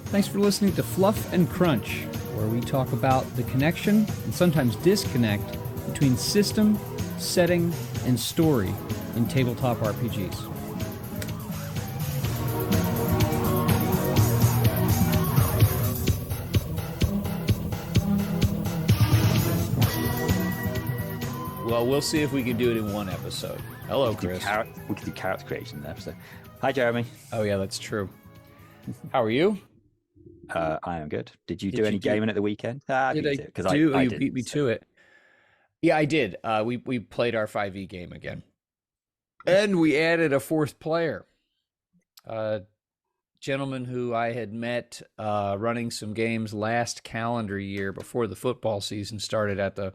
Thanks for listening to Fluff and Crunch, where we talk about the connection and sometimes disconnect between system, setting, and story in tabletop RPGs. Well, we'll see if we can do it in one episode. Hello, Chris. We could do character creation in an episode. Hi, Jeremy. Oh, yeah, that's true. How are you? I am good. Did you do any gaming at the weekend? I did beat I it, 'cause do? I You didn't, beat me to it. Yeah, I did. We played our 5e game again. And we added a fourth player. A gentleman who I had met running some games last calendar year before the football season started at the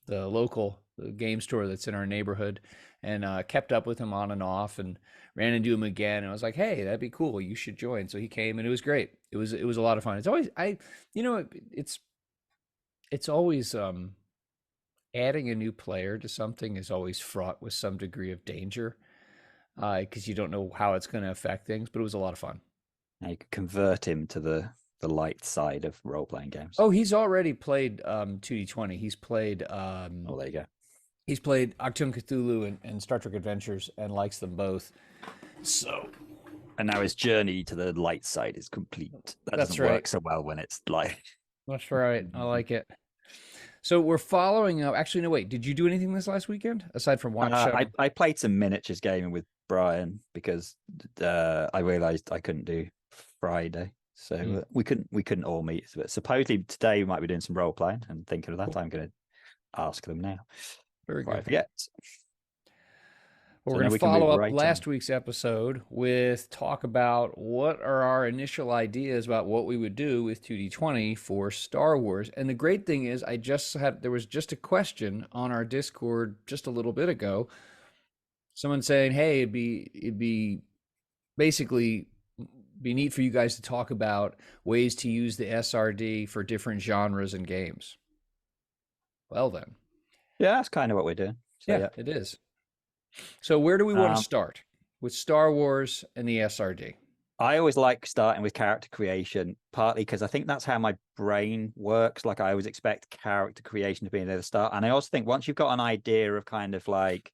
local game store that's in our neighborhood, and kept up with him on and off and ran into him again. And I was like, hey, that'd be cool. You should join. So he came, and it was great. It was a lot of fun. It's always, it's always, adding a new player to something is always fraught with some degree of danger, because you don't know how it's going to affect things, but it was a lot of fun. Now you could convert him to the light side of role-playing games. Oh, he's already played 2D20. He's played Oh, there you go. he's played Cthulhu Cthulhu and Star Trek Adventures and likes them both. So, And now his journey to the light side is complete. That That's doesn't right. work so well when it's light. that's right. I like it. So we're following up. Actually, no, wait. Did you do anything this last weekend aside from watch? I played some miniatures gaming with Brian because I realized I couldn't do Friday, so we couldn't all meet. But supposedly today we might be doing some role playing, and thinking of that, I'm going to ask them now. Very Before I good. forget. We're So going now to we can follow move up right last on. week's episode with talk about what are our initial ideas about what we would do with 2D20 for Star Wars. And the great thing is, there was just a question on our Discord just a little bit ago. Someone saying, hey, it'd be basically be neat for you guys to talk about ways to use the SRD for different genres and games. Well then. Yeah, that's kind of what we're doing. So, Yeah, it is. So where do we want to start? With Star Wars and the SRD? I always like starting with character creation, partly because I think that's how my brain works. Like I always expect character creation to be near the start. And I also think once you've got an idea of kind of like,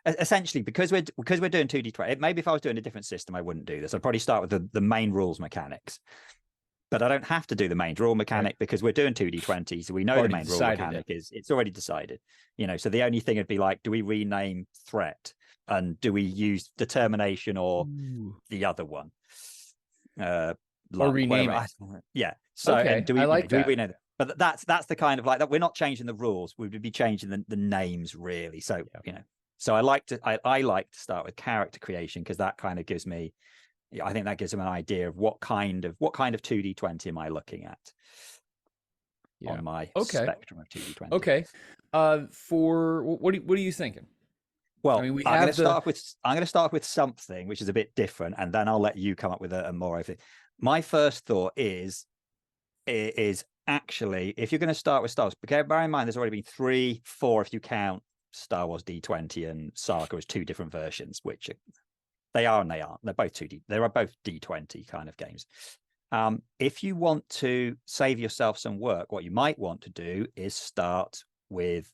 essentially, because we're doing 2D20, maybe if I was doing a different system, I wouldn't do this. I'd probably start with the main rules mechanics. But I don't have to do the main rule mechanic because we're doing 2D20, so we know the main rule mechanic is it's already decided. So the only thing would be like, do we rename threat, and do we use determination or the other one? Or rename it. Yeah. So okay. do we, I like do that. we rename it? But that's the kind of like that. We're not changing the rules. We would be changing the names really. So so I like to start with character creation because that kind of gives me. I think that gives them an idea of what kind of 2D20 am I looking at on my spectrum of 2D20. Okay. For what are you thinking? Well, I'm going to start off with something which is a bit different, and then I'll let you come up with a more of it. My first thought is actually, if you're going to start with Star Wars, bear in mind there's already been 4 if you count Star Wars D20 and Saga as 2 different versions, which they are and they aren't. They're both 2D. They are both D20 kind of games. If you want to save yourself some work, what you might want to do is start with,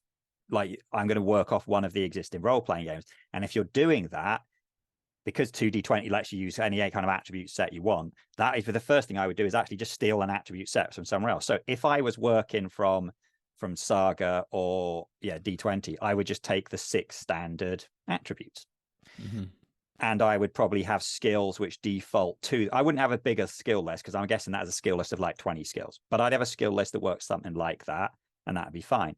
like, I'm going to work off one of the existing role-playing games. And if you're doing that, because 2D20 lets you use any kind of attribute set you want, that is the first thing I would do is actually just steal an attribute set from somewhere else. So if I was working from Saga or D20, I would just take the 6 standard attributes. Mm-hmm. And I would probably have skills which default to, I wouldn't have a bigger skill list because I'm guessing that has a skill list of like 20 skills, but I'd have a skill list that works something like that, and that'd be fine.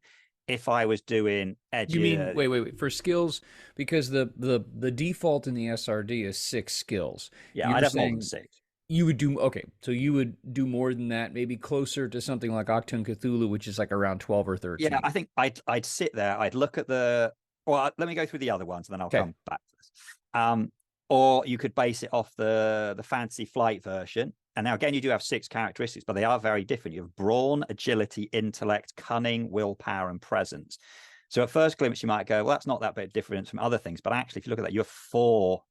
If I was doing edgy, you mean wait for skills, because the default in the SRD is 6 skills. Yeah, I'd have more than 6. You would do so you would do more than that, maybe closer to something like Cthulhu Cthulhu, which is like around 12 or 13. Yeah, I think I'd sit there, I'd look at let me go through the other ones and then I'll come back to this. Or you could base it off the Fantasy Flight version. And now, again, you do have 6 characteristics, but they are very different. You have Brawn, Agility, Intellect, Cunning, Willpower, and Presence. So at first glimpse, you might go, well, that's not that bit different from other things. But actually, if you look at that, you have 4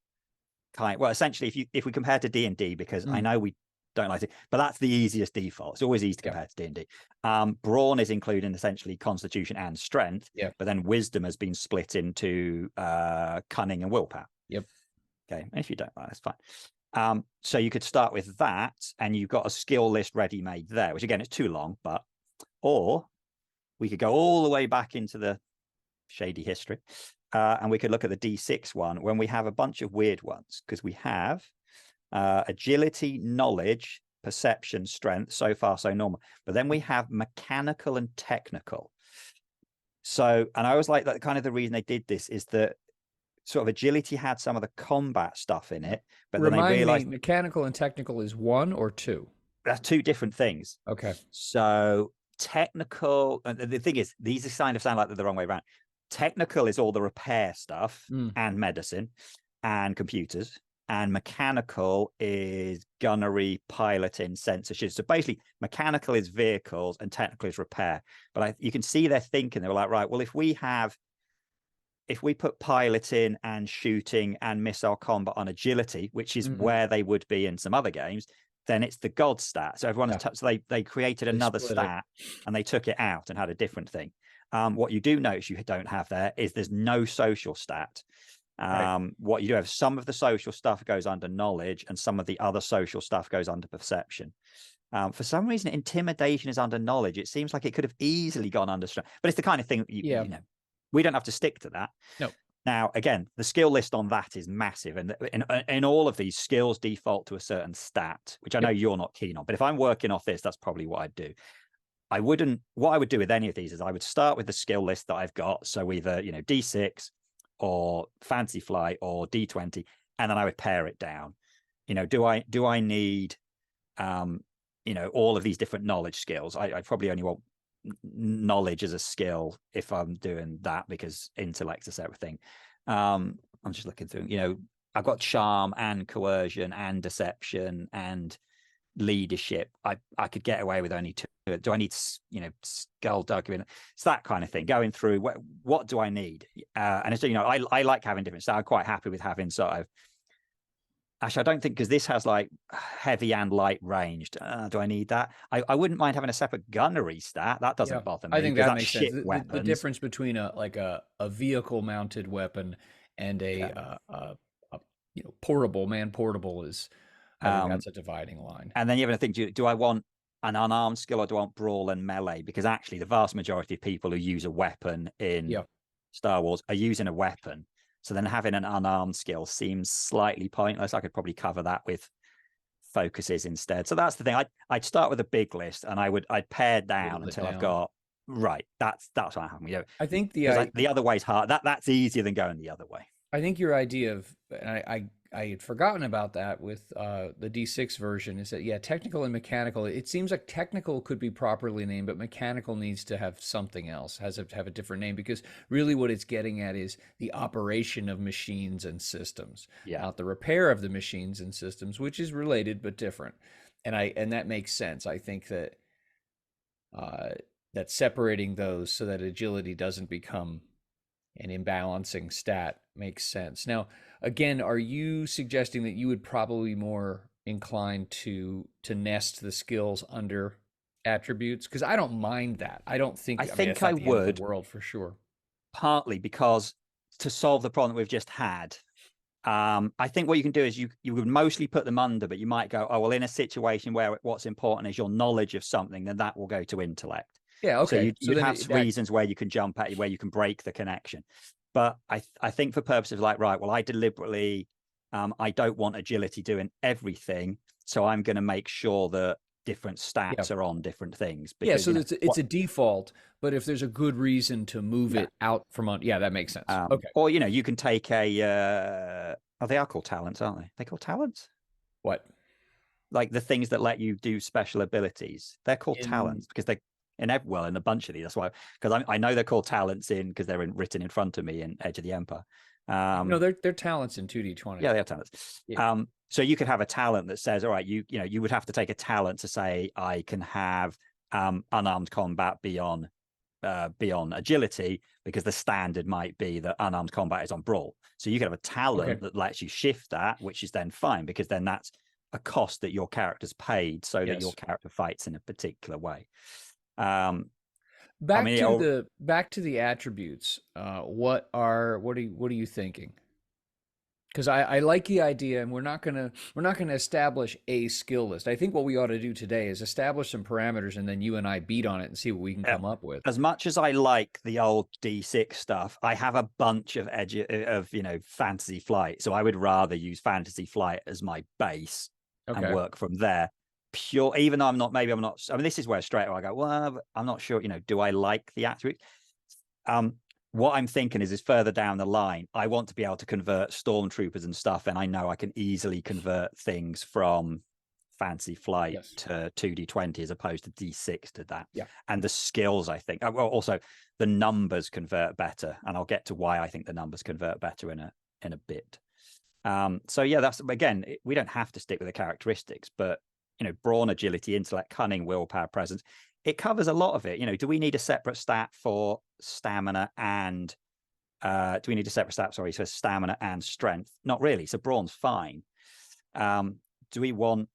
kind. Well, essentially, if we compare to D&D, because I know we don't like it, but that's the easiest default. It's always easy to compare to D&D. Brawn is including essentially Constitution and Strength, but then Wisdom has been split into Cunning and Willpower. Yep. Okay, and if you don't like, that's fine. So you could start with that, and you've got a skill list ready-made there, which again, it's too long, or we could go all the way back into the shady history, and we could look at the D6 one when we have a bunch of weird ones, because we have agility, knowledge, perception, strength, so far so normal, but then we have mechanical and technical. So, and I always like that, kind of the reason they did this is that sort of agility had some of the combat stuff in it, but then they realized mechanical and technical is 1 or 2. That's 2 different things. Okay. So technical, and the thing is, these kind of sound like they're the wrong way around. Technical is all the repair stuff and medicine and computers, and mechanical is gunnery, piloting, censorship. So basically, mechanical is vehicles and technical is repair. But you can see they're thinking, they were like, right, well, if we put piloting and shooting and missile combat on agility, which is where they would be in some other games, then it's the god stat. So everyone so they created another stat and they took it out and had a different thing. What you do notice you don't have there is there's no social stat. What you do have, some of the social stuff goes under knowledge and some of the other social stuff goes under perception. For some reason, intimidation is under knowledge. It seems like it could have easily gone under strength, but it's the kind of thing that you know, we don't have to stick to that. No. Now, again, the skill list on that is massive. And in all of these, skills default to a certain stat, which I know you're not keen on. But if I'm working off this, that's probably what I'd do. What I would do with any of these is I would start with the skill list that I've got. So either, you know, D6 or Fancy Flight or D20, and then I would pare it down. You know, do I need, you know, all of these different knowledge skills? I probably only want knowledge as a skill if I'm doing that, because intellect is everything. I'm just looking through, you know, I've got charm and coercion and deception and leadership. I could get away with only 2. Do I need, you know, skullduggery? It's that kind of thing, going through what do I need, and it's, you know, I like having different stuff. I'm quite happy with having sort of, actually, I don't think, because this has like heavy and light ranged. Do I need that? I wouldn't mind having a separate gunnery stat. That doesn't bother me. I think that makes sense. The difference between a vehicle mounted weapon and a you know, portable is, I think that's a dividing line. And then you have to think, do I want an unarmed skill or do I want brawl and melee? Because actually the vast majority of people who use a weapon in Star Wars are using a weapon. So then having an unarmed skill seems slightly pointless. I could probably cover that with focuses instead. So that's the thing. I'd start with a big list and I'd pare down until I've got, right, that's what I'm having. You know, I think the other way's hard. That's easier than going the other way. I think your idea of, and I had forgotten about that with the D6 version, is that, technical and mechanical, it seems like technical could be properly named, but mechanical needs to have something else, have a different name, because really what it's getting at is the operation of machines and systems, not the repair of the machines and systems, which is related but different. And that makes sense. I think that that separating those so that agility doesn't become an imbalancing stat makes sense. Now, again, are you suggesting that you would probably be more inclined to nest the skills under attributes? Because I don't mind that. I don't think. I think I would. The world for sure. Partly because to solve the problem that we've just had, I think what you can do is you would mostly put them under, but you might go, oh well, in a situation where what's important is your knowledge of something, then that will go to intellect. Yeah, okay. So you have reasons where you can jump at, where you can break the connection. But I think for purposes like, right, well, I deliberately, I don't want agility doing everything. So I'm going to make sure that different stats are on different things. Because, so it's a default, but if there's a good reason to move it out from on, that makes sense. Okay. Or, you know, you can take they are called talents, aren't they? They're called talents? What? Like the things that let you do special abilities. They're called talents because they, in a bunch of these, that's why, because I know they're called talents because they're written in front of me in Edge of the Empire. No, they're talents in 2D20. Yeah, they are talents. So you could have a talent that says, all right, you would have to take a talent to say, I can have unarmed combat beyond agility, because the standard might be that unarmed combat is on brawl. So you could have a talent that lets you shift that, which is then fine, because then that's a cost that your character's paid so that your Yes. character fights in a particular way. I Back mean, to the attributes. What are you thinking? Because I like the idea, and we're not gonna establish a skill list. I think what we ought to do today is establish some parameters, and then you and I beat on it and see what we can come up with. as much as I like the old D6 stuff, I have a bunch of Fantasy Flight. So I would rather use Fantasy Flight as my base and Okay. work from there. Pure, even though I'm not. I mean, this is where straight away I go, well, I'm not sure. Do I like the attribute? What I'm thinking is further down the line, I want to be able to convert stormtroopers and stuff, and I know I can easily convert things from Fantasy Flight Yes. to 2D20 as opposed to D6 to that. Yeah. And the skills, I think, well, also the numbers convert better, and I'll get to why I think the numbers convert better in a bit. So yeah, that's, again, we don't have to stick with the characteristics, but brawn, agility, intellect, cunning, willpower, presence, it covers a lot of it. Do we need a separate stat for stamina and do we need a separate stat, sorry, for stamina and strength? Not really. So brawn's fine. Do we want,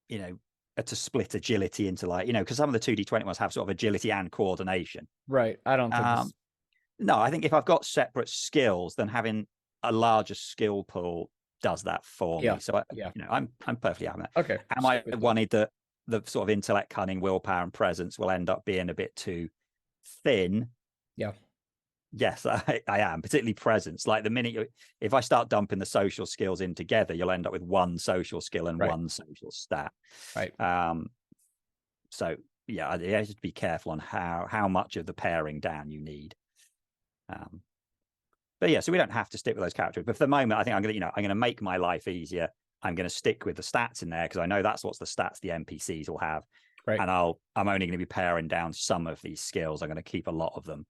to split agility into because some of the 2D20 ones have sort of agility and coordination. Right. I don't think no, I think if I've got separate skills, then having a larger skill pool does that for me. So I'm perfectly happy with that. Okay. Am I wanted that the sort of intellect, cunning, willpower, and presence will end up being a bit too thin? Yeah. Yes, I am, particularly presence. Like the minute if I start dumping the social skills in together, you'll end up with one social skill and one social stat. Right. So yeah, you have to be careful on how much of the paring down you need. But yeah, so we don't have to stick with those characters. But for the moment, I think I'm gonna make my life easier. I'm gonna stick with the stats in there because I know that's what's the stats the NPCs will have. Right. And I'm only going to be paring down some of these skills. I'm going to keep a lot of them.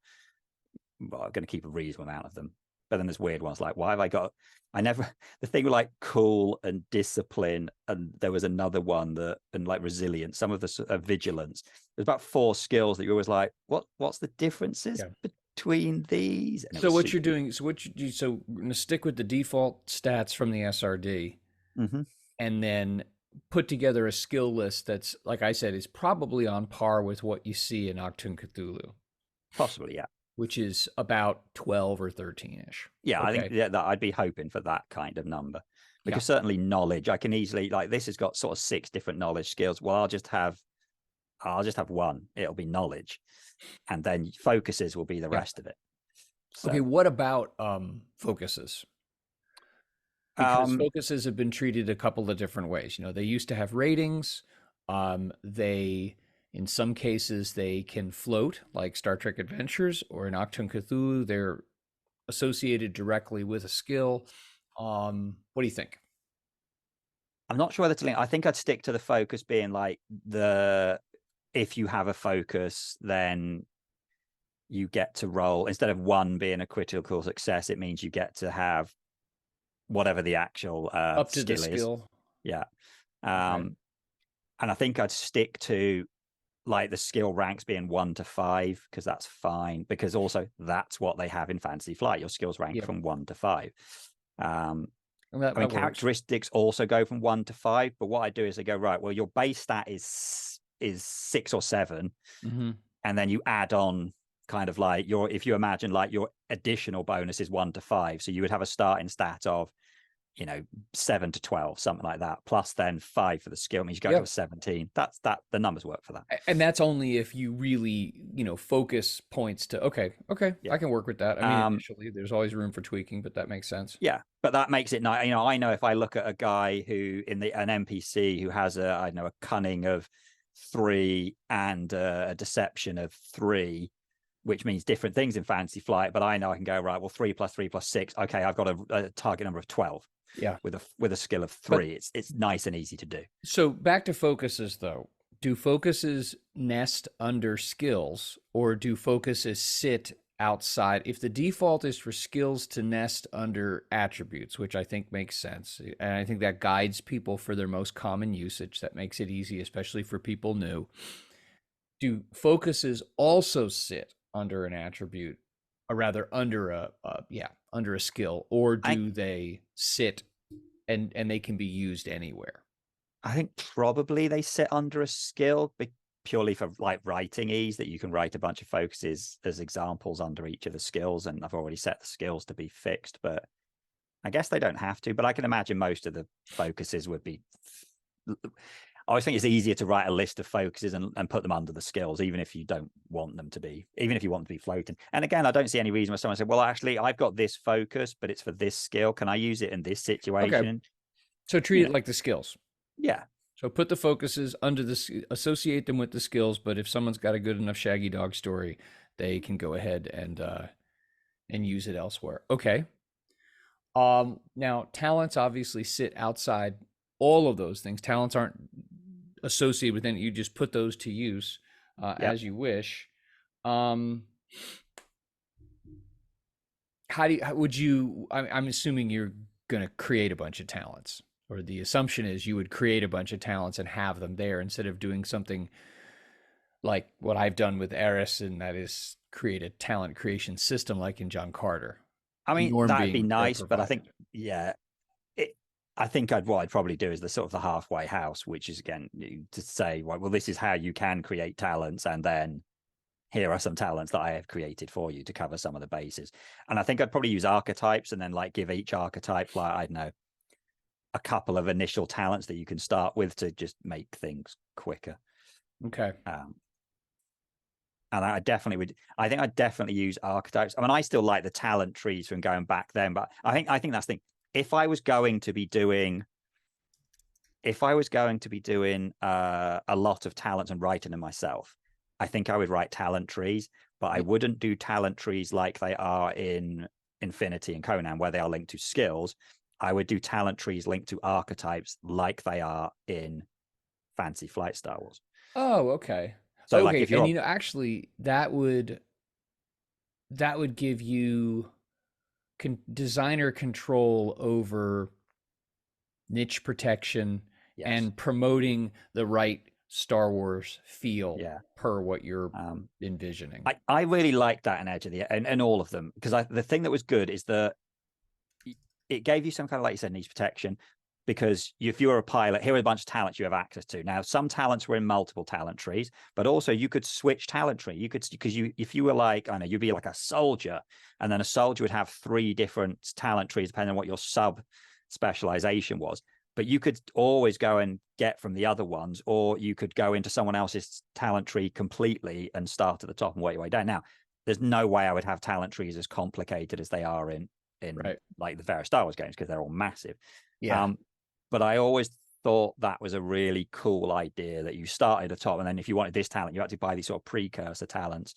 Well, I'm going to keep a reasonable amount of them. But then there's weird ones like, why have I got? The thing with like cool and discipline, and there was another one and like resilience. Some of the vigilance. There's about 4 skills that you're always like, what's the differences between these? So what you're doing? So we're going to stick with the default stats from the SRD, and then put together a skill list that's, like I said, is probably on par with what you see in Achtung Cthulhu. Possibly, yeah. Which is about 12 or 13-ish. Yeah, okay. I think that I'd be hoping for that kind of number. Because certainly knowledge, I can easily, like, this has got sort of 6 different knowledge skills. Well, I'll just have one. It'll be knowledge. And then focuses will be the rest of it. So. Okay, what about focuses? Because focuses have been treated a couple of different ways. They used to have ratings. They, in some cases, they can float, like Star Trek Adventures, or in Achtung Cthulhu, they're associated directly with a skill. What do you think? I'm not sure whether to link. I think I'd stick to the focus being like if you have a focus, then you get to roll, instead of 1 being a critical success, it means you get to have whatever the actual up to skill the skill. Yeah. And I think I'd stick to like the skill ranks being 1 to 5, because that's fine, because also that's what they have in Fantasy Flight. Your skills rank from 1 to 5. I mean, characteristics also go from 1 to 5, but what I do is I go, right, well, your base stat is 6 or 7, and then you add on kind of like if you imagine like your additional bonus is 1 to 5, so you would have a starting stat of 7 to 12, something like that, plus then 5 for the skill, means you go to a 17. That's the numbers work for that. And that's only if you really focus points to okay, I can work with that. I mean, initially there's always room for tweaking, but that makes sense. Yeah, but that makes it nice. I know if I look at a guy who an NPC who has a cunning of 3 and a deception of 3, which means different things in Fantasy Flight, but I know I can go, right, well, 3 plus 3 plus 6. Okay, I've got a target number of 12. Yeah. With a skill of 3. But it's nice and easy to do. So back to focuses though. Do focuses nest under skills, or do focuses sit outside? If the default is for skills to nest under attributes, which I think makes sense, and I think that guides people for their most common usage, that makes it easy, especially for people new. Do focuses also sit under an attribute, or rather under a skill, or do they sit and they can be used anywhere? I think probably they sit under a skill purely for like writing ease, that you can write a bunch of focuses as examples under each of the skills. And I've already set the skills to be fixed, but I guess they don't have to. But I can imagine most of the focuses would be. I always think it's easier to write a list of focuses and put them under the skills, even if you don't want them to be, even if you want them to be floating. And again, I don't see any reason why someone said, well, actually, I've got this focus, but it's for this skill. Can I use it in this situation? Okay. So treat it like the skills. Yeah. So put the focuses under associate them with the skills. But if someone's got a good enough Shaggy Dog story, they can go ahead and use it elsewhere. Okay. Now talents obviously sit outside all of those things. Talents aren't associated with any. You just put those to use as you wish. How would you? I'm assuming you're going to create a bunch of talents, or the assumption is you would create a bunch of talents and have them there instead of doing something like what I've done with Eris, and that is create a talent creation system like in John Carter. I mean, that'd be nice, but I think, I think what I'd probably do is the sort of the halfway house, which is again to say, well, this is how you can create talents, and then here are some talents that I have created for you to cover some of the bases. And I think I'd probably use archetypes and then like give each archetype, like, I don't know, a couple of initial talents that you can start with to just make things quicker. Okay. And I definitely would. I think I'd definitely use archetypes. I mean, I still like the talent trees from going back then, but I think that's the thing. If I was going to be doing a lot of talents and writing them myself, I think I would write talent trees, but I wouldn't do talent trees like they are in Infinity and Conan, where they are linked to skills. I would do talent trees linked to archetypes like they are in Fantasy Flight Star Wars. Oh, okay. So okay, like if you're, and actually that would give you designer control over niche protection and promoting the right Star Wars feel per what you're envisioning. I really like that in Edge of the and all of them, because the thing that was good is that it gave you some kind of, like you said, niche protection, because if you were a pilot, here are a bunch of talents you have access to. Now, some talents were in multiple talent trees, but also you could switch talent tree. You could, because if you were like, I don't know, you'd be like a soldier, and then a soldier would have 3 different talent trees depending on what your sub specialization was. But you could always go and get from the other ones, or you could go into someone else's talent tree completely and start at the top and work your way down. Now, there's no way I would have talent trees as complicated as they are in like the various Star Wars games, because they're all massive. Yeah. But I always thought that was a really cool idea, that you start at the top, and then if you wanted this talent, you had to buy these sort of precursor talents.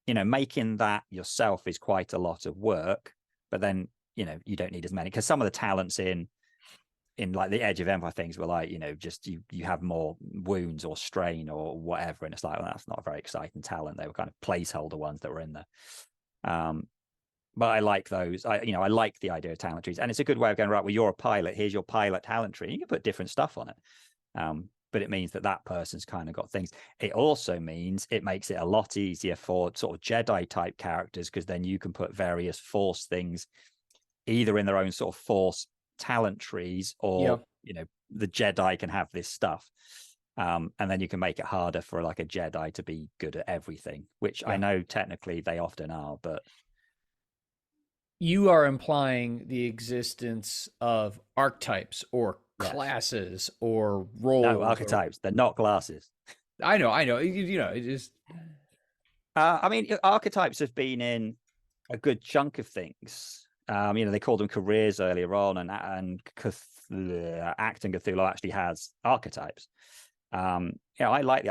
Making that yourself is quite a lot of work, but then, you don't need as many, because some of the talents in like the Edge of Empire things were like, just you have more wounds or strain or whatever. And it's like, well, that's not a very exciting talent. They were kind of placeholder ones that were in there. But I like those. I like the idea of talent trees, and it's a good way of going, right, well, you're a pilot. Here's your pilot talent tree. You can put different stuff on it. But it means that person's kind of got things. It also means it makes it a lot easier for sort of Jedi type characters, because then you can put various Force things either in their own sort of Force talent trees, or, the Jedi can have this stuff. And then you can make it harder for like a Jedi to be good at everything, which I know technically they often are, but you are implying the existence of archetypes or classes or roles. No, archetypes. They're not classes. I know. It just. I mean, archetypes have been in a good chunk of things. They called them careers earlier on, and Acting Cthulhu actually has archetypes. I like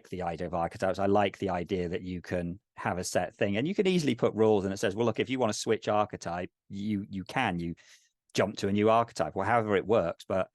the idea of archetypes. I like the idea that you can have a set thing, and you can easily put rules, and it says, well, look, if you want to switch archetype, you jump to a new archetype, or however it works. But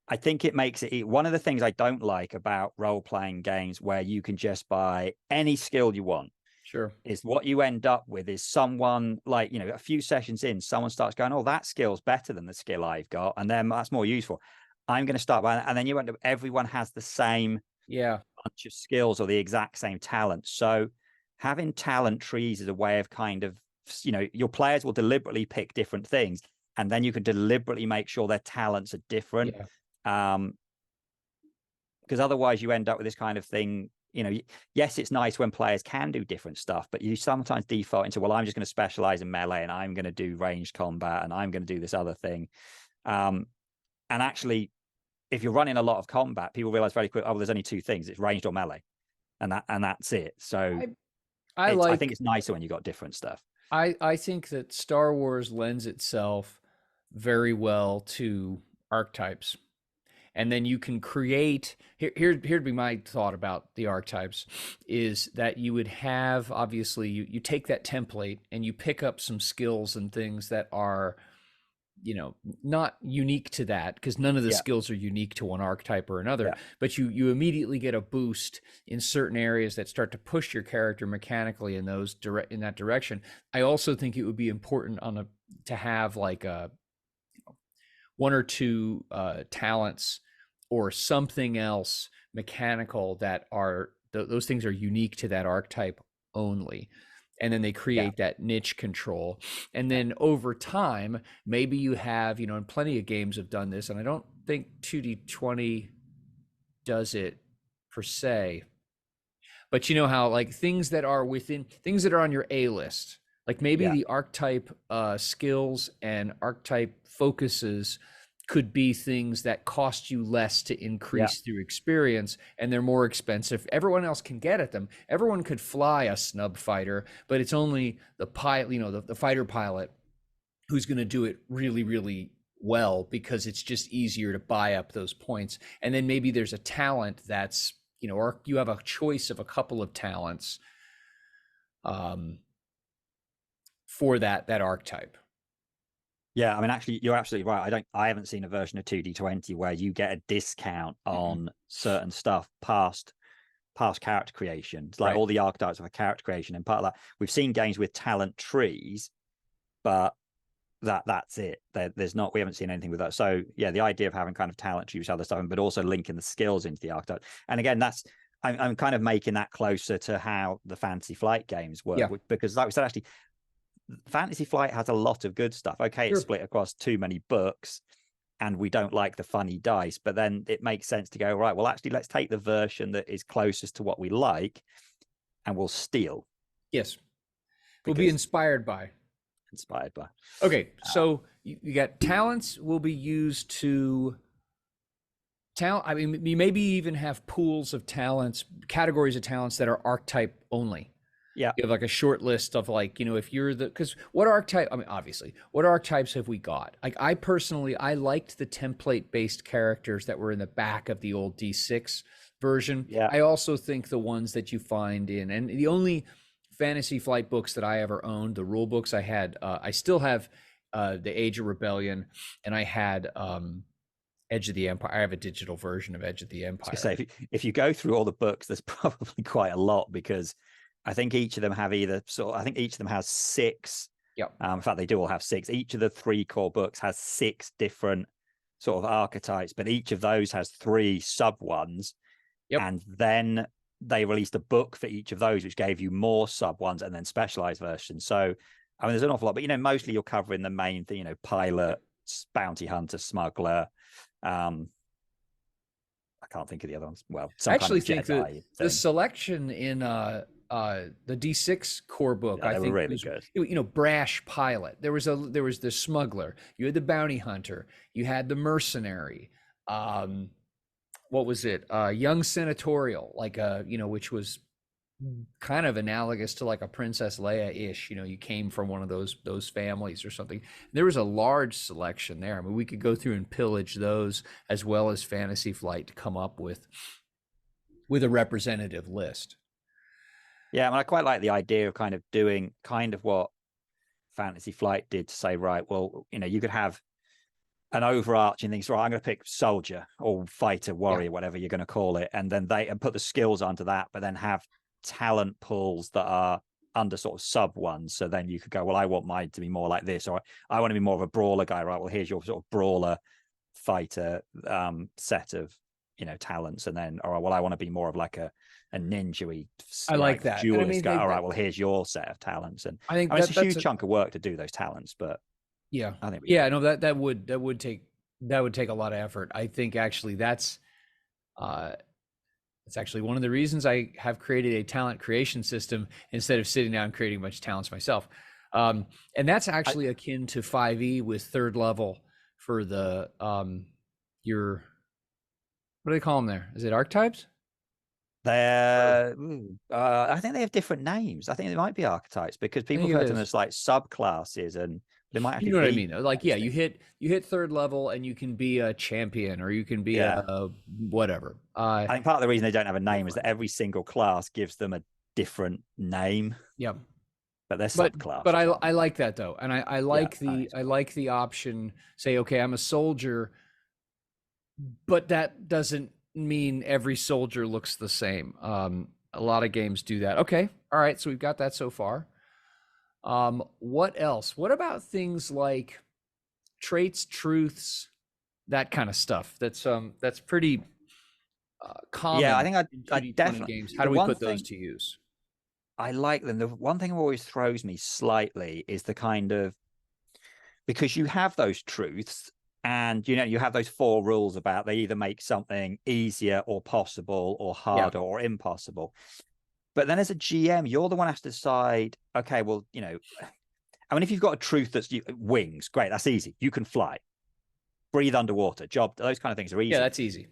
I think it makes it one of the things I don't like about role-playing games where you can just buy any skill you want. Sure. Is what you end up with is someone like, a few sessions in, someone starts going, oh, that skill's better than the skill I've got, and then that's more useful. I'm going to start by that. And then you end up, everyone has the same bunch of skills or the exact same talent. So having talent trees is a way of kind of, your players will deliberately pick different things, and then you can deliberately make sure their talents are different. Because otherwise you end up with this kind of thing. Yes, it's nice when players can do different stuff, but you sometimes default into, well, I'm just going to specialize in melee, and I'm going to do ranged combat, and I'm going to do this other thing. And actually, if you're running a lot of combat, people realize very quick, oh, well, there's only two things: it's ranged or melee, and that's it. So I think it's nicer when you got different stuff. I think that Star Wars lends itself very well to archetypes. And then you can create, here'd be my thought about the archetypes, is that you would have, obviously, you take that template and you pick up some skills and things that are, not unique to that, because none of the skills are unique to one archetype or another, but you immediately get a boost in certain areas that start to push your character mechanically in that direction. I also think it would be important to have like one or two talents or something else mechanical that are those things are unique to that archetype only. And then they create that niche control. And then over time, maybe you have, and plenty of games have done this, and I don't think 2D20 does it per se, but you know how like things that are on your A list, like maybe the archetype skills and archetype focuses could be things that cost you less to increase through experience, and they're more expensive. Everyone else can get at them. Everyone could fly a snub fighter, but it's only the pilot, the fighter pilot who's going to do it really, really well, because it's just easier to buy up those points. And then maybe there's a talent that's, or you have a choice of a couple of talents for that archetype. Yeah, I mean, actually, you're absolutely right. I haven't seen a version of 2D20 where you get a discount on certain stuff past character creation. It's like all the archetypes of a character creation, and part of that, we've seen games with talent trees, but that's it. We haven't seen anything with that. So yeah, the idea of having kind of talent trees, other stuff, but also linking the skills into the archetype. And again, I'm kind of making that closer to how the Fantasy Flight games work, because like we said, actually, Fantasy Flight has a lot of good stuff. Okay, it's split across too many books, and we don't like the funny dice, but then it makes sense to go, right, well, actually, let's take the version that is closest to what we like, and we'll steal. Yes. We'll be inspired by. Okay, so you got talents will be used to talent. I mean, you maybe even have pools of talents, categories of talents that are archetype only. Yeah. You have like a short list of like, if you're because what archetypes have we got? Like I personally, I liked the template based characters that were in the back of the old D6 version. Yeah. I also think the ones that you find and the only Fantasy Flight books that I ever owned, the rule books I had, I still have the Age of Rebellion, and I had Edge of the Empire. I have a digital version of Edge of the Empire. So if you go through all the books, there's probably quite a lot, because I think each of them have each of them has 6. Yeah. In fact, they do all have 6. Each of the 3 core books has 6 different sort of archetypes, but each of those has 3 sub ones. Yep. And then they released a book for each of those, which gave you more sub ones and then specialized versions. So, I mean, there's an awful lot, but mostly you're covering the main thing, pilot, bounty hunter, smuggler. I can't think of the other ones. Well, I actually think that the selection in the D6 core book, I think, really was good. Brash pilot. There was the smuggler. You had the bounty hunter. You had the mercenary. What was it? Young senatorial, like which was kind of analogous to like a Princess Leia-ish. You came from one of those families or something. There was a large selection there. I mean, we could go through and pillage those as well as Fantasy Flight to come up with a representative list. Yeah, I mean, I quite like the idea of kind of doing kind of what Fantasy Flight did, to say, right, well, you could have an overarching thing. So I'm going to pick soldier or fighter, warrior, whatever you're going to call it, and then and put the skills onto that, but then have talent pools that are under sort of sub ones. So then you could go, well, I want mine to be more like this, or I want to be more of a brawler guy, right? Well, here's your sort of brawler fighter set of talents, and then, all right, well, I want to be more of like a ninja-y. I like that. Duelist guy. All right, well, here's your set of talents, and I think it's a huge chunk of work to do those talents, but Yeah. I think we Yeah, do. no, that would take a lot of effort. I think actually uh that's actually one of the reasons I have created a talent creation system instead of sitting down and creating a bunch of talents myself. And that's I, actually akin to 5e with third level for the your what do they call them there? Is it archetypes? Or I think they have different names. I think they might be archetypes because I people think it refer to them is. as like subclasses, and they might You actually know what I be mean? Like, those yeah, things. you hit third level and you can be a champion or you can be Yeah. a whatever. I think part of the reason they don't have a Real name is fun. that every single class gives them a different name, Yeah. but they're But subclasses, aren't I they? like that though. And Yeah, I think it's I cool. like the option, say, okay, I'm a soldier, but that doesn't mean every soldier looks the same. A lot of games do that. Okay. All right. So we've got that so far. What else? What about things like traits, truths, that kind of stuff? That's pretty Yeah, I common think in I 2D20 definitely games. How the do we one put those thing to use? I like them. The one thing that always throws me slightly is the kind of because you have those truths and you have those four rules about they either make something easier or possible or Yeah. harder or impossible. But then as a GM, you're the one who has to decide, okay, well, I mean, if you've got a truth that's wings, great, that's easy. You can fly, breathe underwater, job, those kind of things are Yeah, easy. that's easy.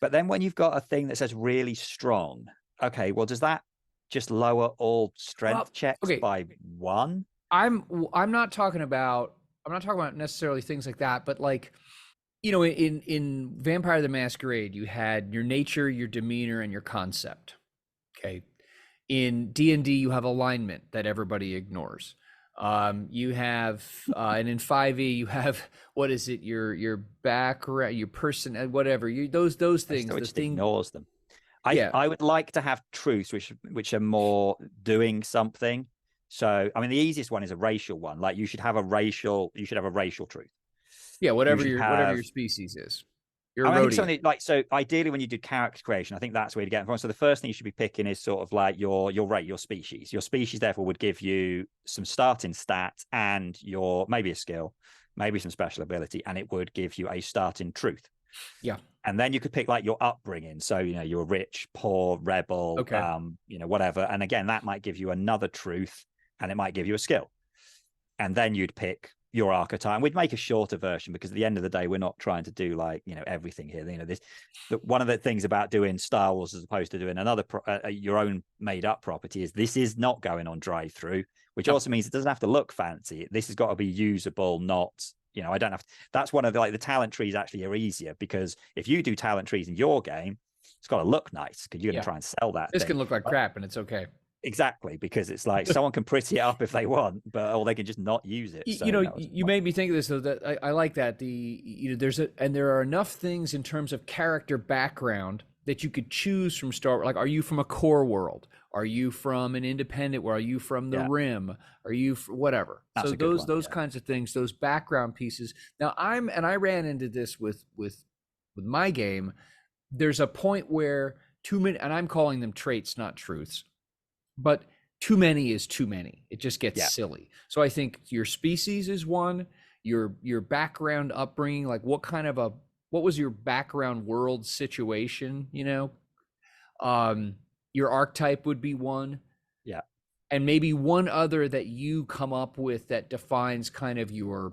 But then when you've got a thing that says really strong, okay, well, does that just lower all Well, strength checks okay. by one? I'm not talking about necessarily things like that, but like in Vampire the Masquerade, you had your nature, your demeanor, and your concept. Okay. In D&D, you have alignment that everybody ignores. You have and in 5e you have what is it, your background, your person, whatever, you those I still things, the just thing. ignores them. Yeah. I would like to have truths which are more doing something. So I mean the easiest one is a racial one. Like you should have a racial truth. Yeah, You should whatever have your species is. You're a I mean, I think Rhodian. something like so. Ideally, when you do character creation, I think that's where you get it from. So the first thing you should be picking is sort of like your rate, your species. Your species, therefore, would give you some starting stats and your maybe a skill, maybe some special ability, and it would give you a starting truth. Yeah. And then you could pick like your upbringing. So you're rich, poor, rebel, Okay. whatever. And again, that might give you another truth, and it might give you a skill. And then you'd pick your archetype. And we'd make a shorter version because at the end of the day, we're not trying to do like everything here. One of the things about doing Star Wars as opposed to doing another your own made up property is this is not going on drive through, which Yep. also means it doesn't have to look fancy. This has got to be usable, not I don't have to, that's one of the talent trees actually are easier because if you do talent trees in your game, it's got to look nice because you're going Yeah. to try and sell that This thing. can look like crap and it's okay. Exactly, because it's like someone can pretty it up if they want, but or they can just not use it. So no, it's You made me think of this though. That I like that there are enough things in terms of character background that you could choose from Star Wars. Like, are you from a core world? Are you from an independent world? Are you from the yeah, Rim? Are you whatever? that's So a good one. those Yeah, kinds of things, those background pieces. Now I ran into this with my game. There's a point where too many, and I'm calling them traits, not truths, but too many is too many. It just gets yeah, silly. So I think your species is one, your background upbringing, like what was your background world situation, Um your archetype would be one, yeah. and maybe one other that you come up with that defines kind of your,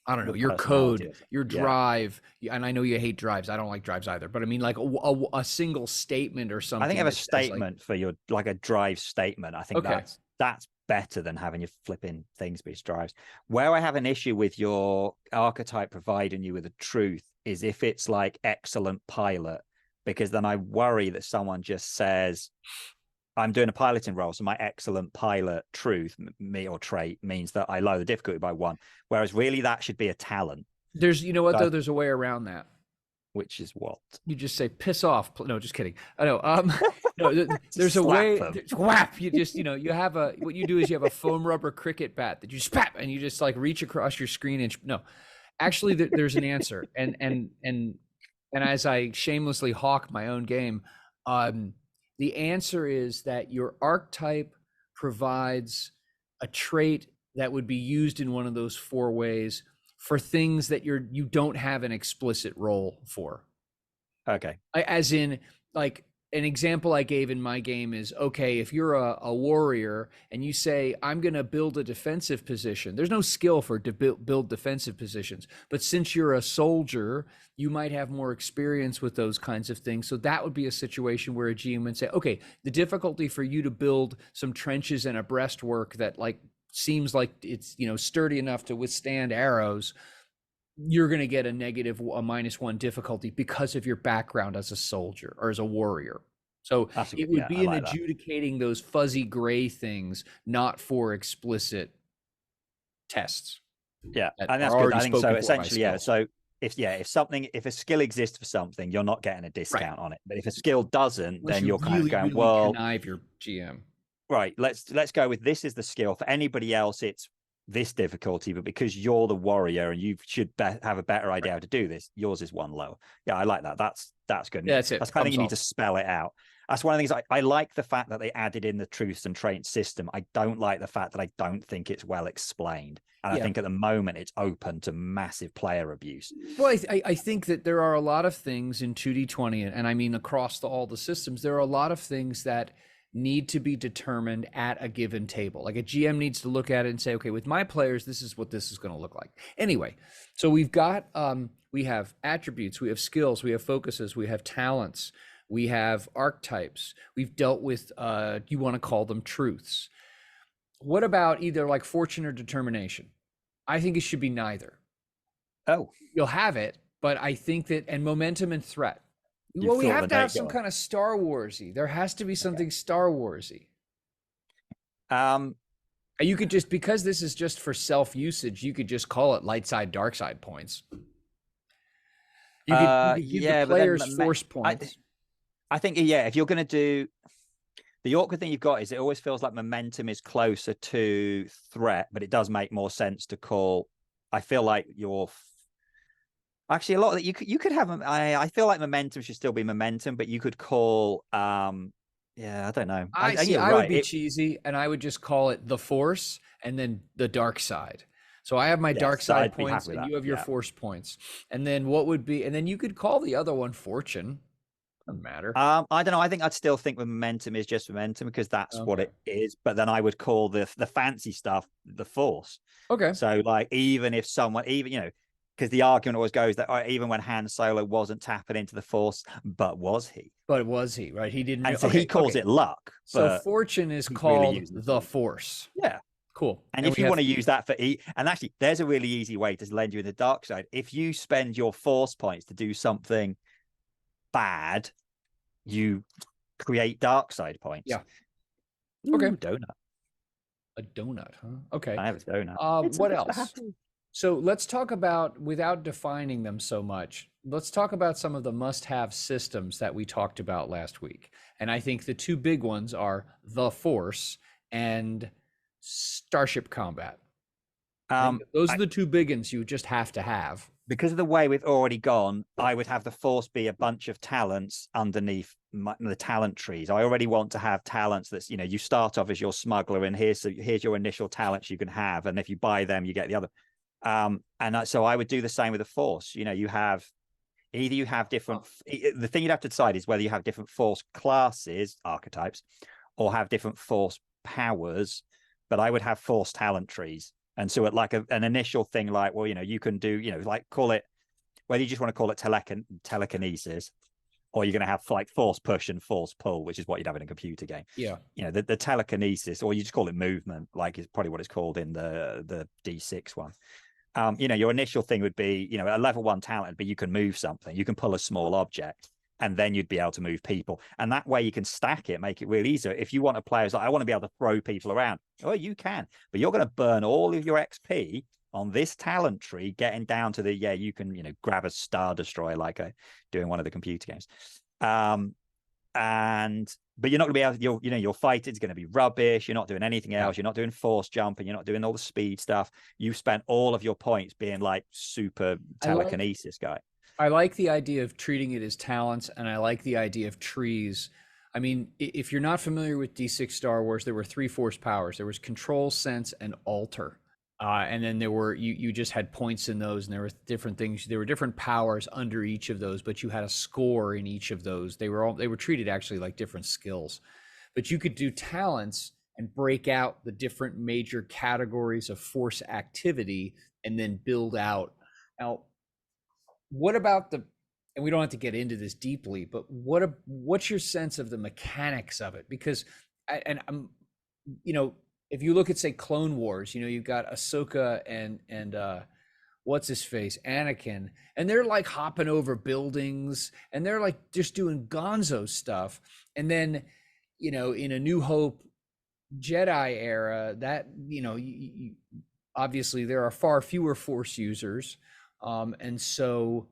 I don't know, Your your personality code, or something. your Yeah, drive. And I know you hate drives. I don't like drives either. But I mean, like a single statement or I think something have a that says like, statement for your like a drive statement. I think okay, that's better than having your flipping things be drives. Where I have an issue with your archetype providing you with a truth is if it's like excellent pilot, because then I worry that someone just says, I'm doing a piloting role, so my excellent pilot truth, me or trait, means that I lower the difficulty by one. Whereas really that should be a talent. there's, you know what So though, there's a way around that. which is what? You just say piss off. No, just kidding. I know. No, there's Just a slap way. them. Whap. You just, you have what you do is you have a foam rubber cricket bat that you spap and you just like reach across your screen and no, actually there's an answer. And as I shamelessly hawk my own game, the answer is that your archetype provides a trait that would be used in one of those 4 ways for things that you don't have an explicit role for. Okay. As in, like, an example I gave in my game is, okay, if you're a warrior and you say, I'm going to build a defensive position, there's no skill for build defensive positions. But since you're a soldier, you might have more experience with those kinds of things. So that would be a situation where a GM would say, okay, the difficulty for you to build some trenches and a breastwork that like seems like it's, sturdy enough to withstand arrows, you're going to get a -1 difficulty because of your background as a soldier or as a warrior. So it would be in adjudicating those fuzzy gray things, not for explicit tests. Yeah, and that's good. I think so. Essentially, yeah. So if a skill exists for something, you're not getting a discount on it. But if a skill doesn't, unless then you're kind of going, well, connive your GM. Right. Let's go with this is the skill. For anybody else, it's this difficulty, but because you're the warrior and you should have a better idea how to do this, yours is 1 lower. Yeah, I like that. That's good. Yeah, that's it. That's kind of you need to spell it out. That's one of the things I like the fact that they added in the truths and traits system. I don't like the fact that I don't think it's well explained. And I think at the moment it's open to massive player abuse. Well, I think that there are a lot of things in 2D20, and I mean across all the systems, there are a lot of things that need to be determined at a given table. Like a GM needs to look at it and say, okay, with my players, this is what this is going to look like. Anyway, so we've got, we have attributes, we have skills, we have focuses, we have talents, we have archetypes. We've dealt with, you want to call them truths. What about either like fortune or determination? I think it should be neither. Oh. You'll have it, but I think that, and momentum and threat. Well, we have to have some kind of Star Warsy. There has to be something Star Warsy. You could just, because this is just for self-usage, you could just call it light side, dark side points. You could give the players force points. I think, yeah, if you're going to do, the awkward thing you've got is it always feels like momentum is closer to threat, but it does make more sense to call, I feel like you're, actually, a lot of that you could have. I feel like momentum should still be momentum, but you could call. Yeah, I don't know. I would be cheesy, and I would just call it the force, and then the dark side. So I have my dark side points, and you have your force points, and then what would be, and then you could call the other one fortune. Doesn't matter. I don't know. I think I'd still think momentum is just momentum because that's what it is. But then I would call the fancy stuff the force. Okay. So like even if someone because the argument always goes that even when Han Solo wasn't tapping into the Force, but was he? But was he? Right? He didn't. And so he calls it luck. So fortune is called the Force. Yeah. Cool. And if you want to use that for and actually, there's a really easy way to lend you in the dark side. If you spend your Force points to do something bad, you create dark side points. Yeah. Okay. Donut. A donut, huh? Okay. I have a donut. What else? So let's talk about, without defining them so much, let's talk about some of the must-have systems that we talked about last week. And I think the 2 big ones are the Force and Starship Combat. Those are the 2 big ones you just have to have. Because of the way we've already gone, I would have the Force be a bunch of talents underneath the talent trees. I already want to have talents that's, you start off as your smuggler and here's your initial talents you can have. And if you buy them, you get the other. So I would do the same with the Force. You have different, the thing you'd have to decide is whether you have different Force classes, archetypes, or have different Force powers. But I would have Force talent trees. And so at like an initial thing, like, well, you can do, like call it, whether you just want to call it telekinesis, or you're going to have like Force push and Force pull, which is what you'd have in a computer game. Yeah. The telekinesis, or you just call it movement, like is probably what it's called in the D6 one. Your initial thing would be, a level 1 talent would be you can move something, you can pull a small object, and then you'd be able to move people. And that way you can stack it, make it really easy. If you want a player who's like, I want to be able to throw people around, you can, but you're going to burn all of your XP on this talent tree, getting down to you can, grab a Star Destroyer like I do in one of the computer games. But you're not going to be able to, your fight is going to be rubbish. You're not doing anything else. You're not doing force jumping. You're not doing all the speed stuff. You've spent all of your points being like super telekinesis guy. I like the idea of treating it as talents, and I like the idea of trees. I mean, if you're not familiar with D6 Star Wars, there were 3 Force powers. There was Control, Sense, and Alter. And then there were you just had points in those, and there were different things. There were different powers under each of those, but you had a score in each of those. They were treated actually like different skills, but you could do talents and break out the different major categories of force activity, and then build out. Now, what about the? And we don't have to get into this deeply, but what's your sense of the mechanics of it? Because, and I'm, you know, if you look at say Clone Wars, you know, you've got Ahsoka and what's his face, Anakin, and they're like hopping over buildings, and they're like just doing gonzo stuff. And then, you know, in A New Hope, Jedi era, that obviously there are far fewer Force users, and so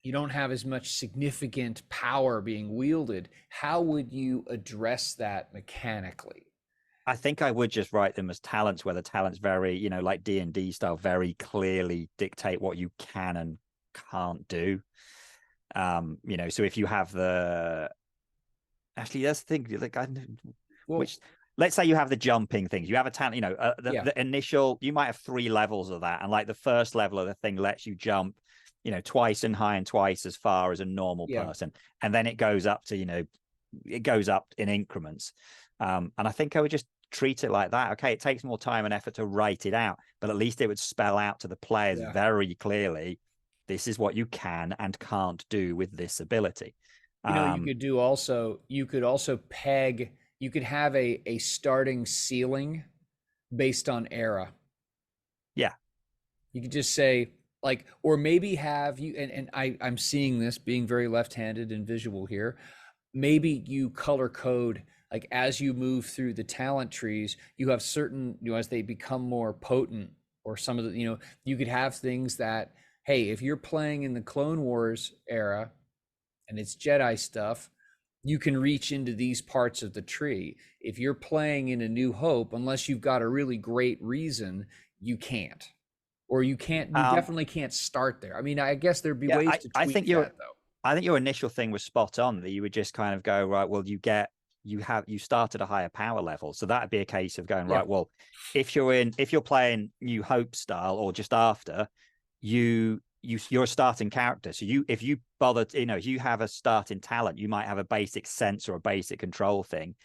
you don't have as much significant power being wielded. How would you address that mechanically? I think I would just write them as talents, where the talents very, like D&D style, very clearly dictate what you can and can't do. So if you have actually, that's the thing, like, let's say you have the jumping things, you have a talent, the initial, you might have 3 levels of that. And like the first level of the thing lets you jump, twice and high and twice as far as a normal person. And then it goes up to, it goes up in increments. And I think I would just treat it like that. Okay, it takes more time and effort to write it out, but at least it would spell out to the players very clearly, this is what you can and can't do with this ability. You could also peg, you could have a starting ceiling based on era. Yeah. You could just say, like, or maybe have you, and I'm seeing this being very left-handed and visual here. Maybe you color code, like as you move through the talent trees, you have certain, as they become more potent, or some of the, you could have things that, hey, if you're playing in the Clone Wars era and it's Jedi stuff, you can reach into these parts of the tree. If you're playing in A New Hope, unless you've got a really great reason, you can't. Or you definitely can't start there. I mean, I guess there'd be ways to tweak that, though. I think your initial thing was spot on, that you would just kind of go, right, well, you start at a higher power level. So that'd be a case of going, right, well, if you're playing New Hope style or just after, you're a starting character. So if you bother, if you have a starting talent, you might have a basic sense or a basic control thing.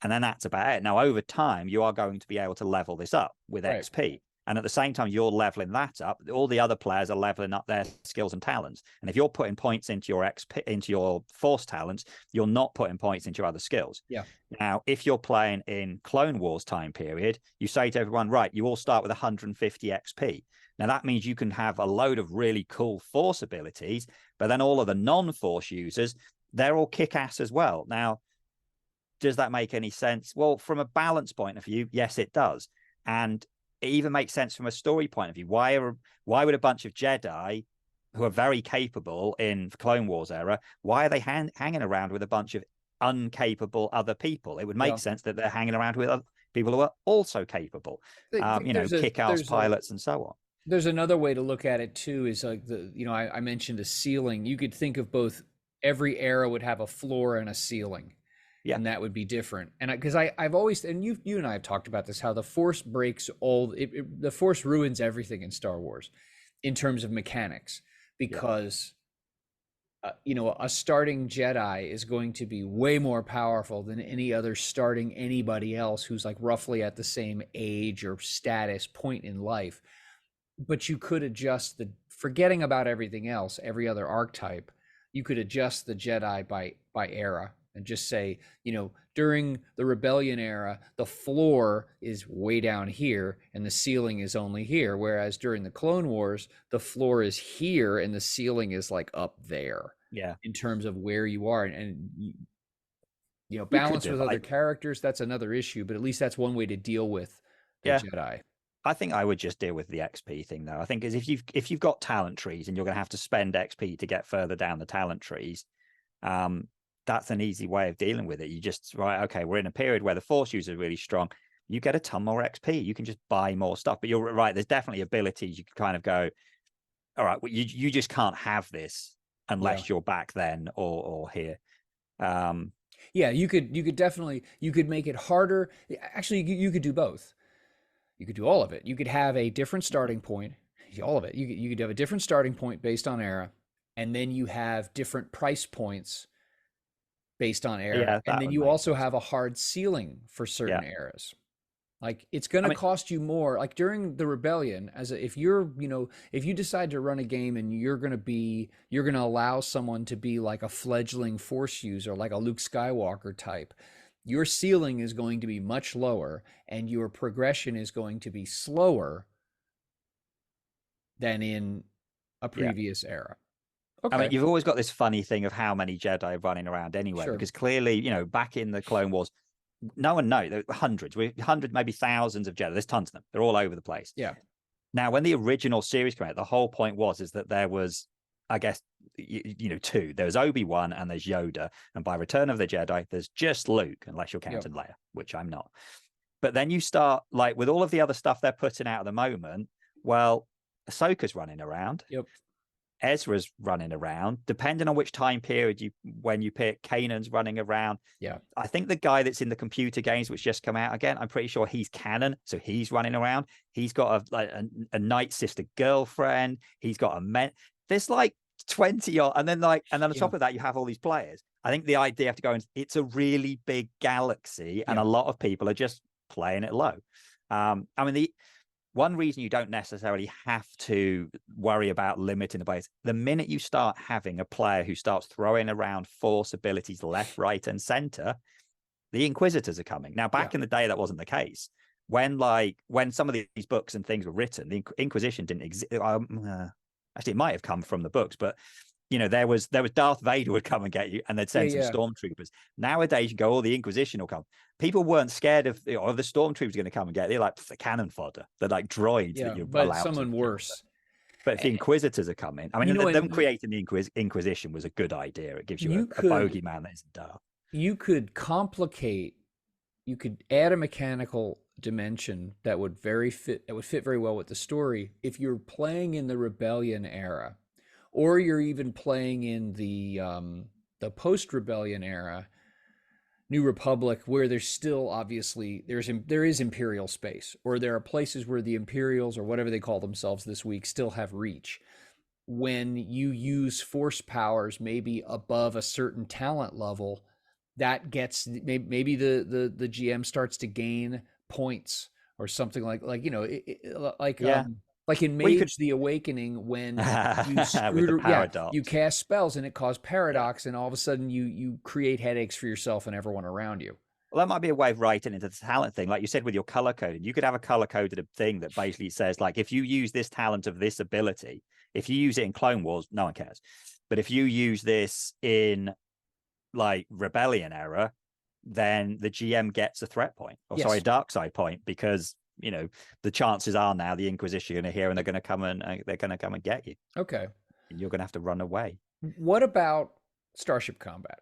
And then that's about it. Now, over time, you are going to be able to level this up with XP. And at the same time, you're leveling that up. All the other players are leveling up their skills and talents. And if you're putting points into your XP, into your Force talents, you're not putting points into your other skills. Yeah. Now, if you're playing in Clone Wars time period, you say to everyone, right, you all start with 150 XP. Now, that means you can have a load of really cool Force abilities, but then all of the non-Force users, they're all kick-ass as well. Now, does that make any sense? Well, from a balance point of view, yes, it does. And it even makes sense from a story point of view. Why would a bunch of Jedi who are very capable in the Clone Wars era, why are they hanging around with a bunch of uncapable other people? It would make sense that they're hanging around with other people who are also capable, kick-ass pilots and so on. There's another way to look at it too, is like I mentioned a ceiling. You could think of both, every era would have a floor and a ceiling. Yeah. And that would be different. And because I've always, and you and I have talked about this, how the Force breaks the Force ruins everything in Star Wars in terms of mechanics, because a starting Jedi is going to be way more powerful than any other starting anybody else who's like roughly at the same age or status point in life. But you could adjust forgetting about everything else, every other archetype, you could adjust the Jedi by era. And just say, during the Rebellion era, the floor is way down here and the ceiling is only here. Whereas during the Clone Wars, the floor is here and the ceiling is like up there. Yeah. In terms of where you are. And balance with other characters, that's another issue. But at least that's one way to deal with the Jedi. I think I would just deal with the XP thing, though. I think is if you've got talent trees and you're going to have to spend XP to get further down the talent trees, that's an easy way of dealing with it. You just, right, okay, we're in a period where the Force user is really strong. You get a ton more XP. You can just buy more stuff. But you're right, there's definitely abilities you can kind of go, all right, well, you just can't have this unless you're back then or here. You could definitely, you could make it harder. Actually, you could do both. You could do all of it. You could have a different starting point, all of it. You could have a different starting point based on era, and then you have different price points based on era, Yeah, and that then would you make also sense. have a hard ceiling for Yeah. certain eras. Like it's going I to mean, cost you more. Like during the rebellion, if you're, if you decide to run a game and you're going to allow someone to be like a fledgling force user, like a Luke Skywalker type, your ceiling is going to be much lower and your progression is going to be slower than in a yeah. previous era. I mean, Okay, you've always got this funny thing of how many Jedi are running around anyway, sure. because clearly, back in the Clone Wars, no one knows. There were hundreds, maybe thousands of Jedi. There's tons of them. They're all over the place. Yeah. Now, when the original series came out, the whole point is that there was, I guess, two. There's Obi-Wan and there's Yoda. And by Return of the Jedi, there's just Luke, unless you're Yep. counting Leia, which I'm not. But then you start, like, with all of the other stuff they're putting out at the moment, well, Ahsoka's running around. Yep. Ezra's running around. Depending on which time period when you pick, Kanan's running around. Yeah. I think the guy that's in the computer games which just come out again, I'm pretty sure he's canon, so he's running around. He's got a night sister girlfriend. He's got a men. There's like 20 or, and then on top of that, you have all these players. I think the idea have to go in. It's a really big galaxy, and a lot of people are just playing it low. I mean, the one reason you don't necessarily have to worry about limiting the players, the minute you start having a player who starts throwing around force abilities left, right, and center, the Inquisitors are coming. Now, back in the day, that wasn't the case. When some of these books and things were written, the Inquisition didn't exist. Actually, it might have come from the books, but there was Darth Vader would come and get you, and they'd send some stormtroopers. Nowadays, you go, oh, the Inquisition will come. People weren't scared of the stormtroopers going to come and get. They're like the cannon fodder. They're like droids that you're but allowed someone to worse. But if the Inquisitors are coming, I mean, them creating the Inquisition was a good idea. It gives you a bogeyman that isn't dark. You could you could add a mechanical dimension that would fit very well with the story if you're playing in the Rebellion era, or you're even playing in the post-Rebellion era, New Republic, where there's still obviously there is Imperial space, or there are places where the Imperials, or whatever they call themselves this week, still have reach. When you use force powers maybe above a certain talent level, that gets maybe the GM starts to gain points or something like in Mage the Awakening, when you you cast spells and it caused paradox, and all of a sudden you create headaches for yourself and everyone around you. Well, that might be a way of writing into the talent thing. Like you said with your color coding, you could have a color coded thing that basically says, like, if you use this talent of this ability, if you use it in Clone Wars, no one cares. But if you use this in like Rebellion era, then the GM gets a threat point, or sorry, a dark side point, because the chances are now the Inquisition are here and they're going to come and get you. Okay. And you're going to have to run away. What about Starship combat?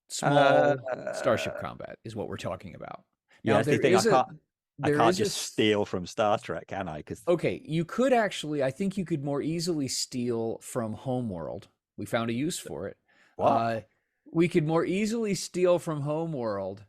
Small Starship combat is what we're talking about. Now, that's the thing. I can't just steal from Star Trek, can I? Okay, you could actually. I think you could more easily steal from Homeworld. We found a use for it. What? We could more easily steal from Homeworld.